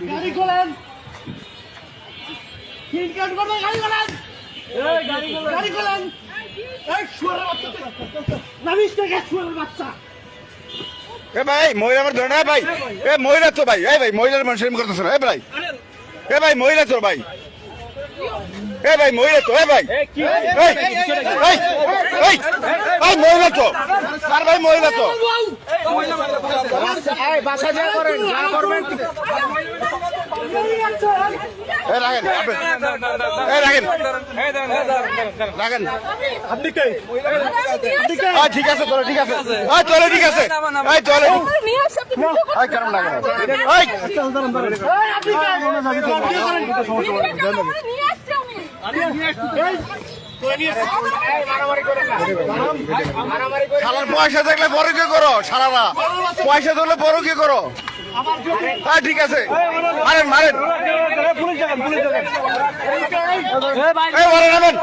গাড়ি খোলেন, গাড়ি খোলেন, গাড়ি খোলেন। এই শুয়োরের বাচ্চা, নামিস থেকে শুয়োরের বাচ্চা। এ ভাই মহিলা আমার ধরে না ভাই, এ মহিলা তো ভাই, এই ভাই মহিলার মানুষ এরকম করতেছে না, এ ভাই, এ ভাই মহিলা তো ভাই, এ ভাই মহিলা তো, এ ভাই ভাই মহিলা তো, আর ভাই মহিলা তো বাসা যা করেন, যা করবেন। রাখেন, রাখেন রাখেন। আপনি কে? ঠিক আছে চলো, ঠিক আছে, চলো ঠিক আছে, চলে কেমন লাগে শালার পয়সা থাকলে বড় কে করো, সারারা পয়সা থাকলে বড় কে করো। ঠিক আছে মারেন মারেন, নামেন নামেন,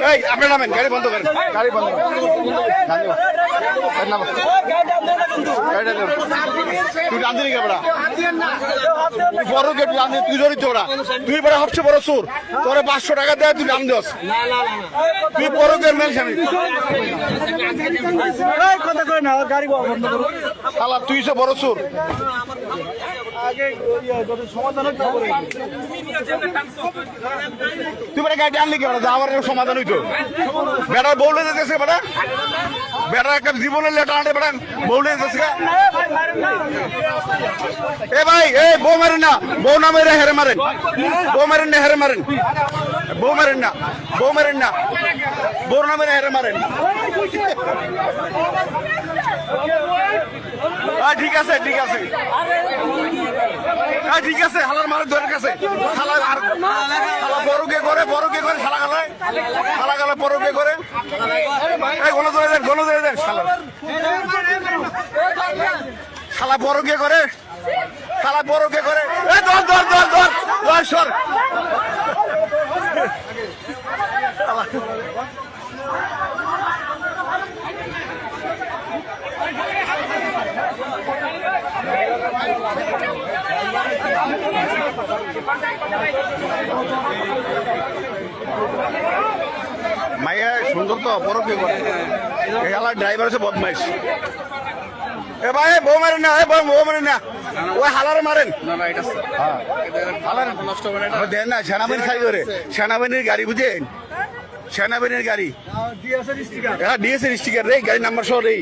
এই আপনি নামেন, গাড়ি বন্ধ করেন, গাড়ি বন্ধ করেন, তুই রান্ধি নি কেবড়া, বড় কে তুই রান্ধি, তুই ধরিত ওরা, তুই বড় সবচেয়ে বড় চোর, তোর 500 টাকা দেয় তুই রান্ধ, তুই বড় কে মেল স্বামী কথা কয় না, গাড়ি বন্ধ করো। শালা তুই সে বড় চোর। তুই বেটা গাড়ি আনলি কেন, যাওয়ার সমাধান হইতো, বেটার বউলে যেতেছে, বেটা বেটার একটা জীবনের লেটার আনতে বেটা বউলে যেতেছে। এ ভাই এ বউ মারেন না, বউ না মেরে হেরে মারেন, বউ মারেন না হেরে মারেন, বউ মারেন না, বউ মারেন না, বউ না মেরে হেরে মারেন। ঠিক আছে ঠিক আছে ঠিক আছে, হালার মারের ধরে কাছে শালা বড় কে করে, বড় কে করে, শালা গালায় শালা গালা বড় কে করে, গণ ধরে দেন, গণ ধরে দেন, শালা শালা বড় কে করে, শালা বড় কে করে, ধর ধর ধর ধর ধর সর। মাইয়া সুন্দর তো, বড় কে করে, এলাকার ড্রাইভার আছে বদমাইশ। এ ভাই বউ মারেন না, বউ মারেন না, ওই হালার মারেন দেন না, সেনাবাহিনী সাই করে, সেনাবাহিনীর গাড়ি বুঝেন, সেনাবাহিনীর গাড়ি, হ্যাঁ ডিএসএ স্টিকার রে, গাড়ির নাম্বার সহ রে,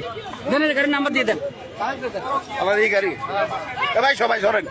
গাড়ির নাম্বার দিয়ে দেন আমার এই গাড়ি। এ ভাই সবাই সরেন।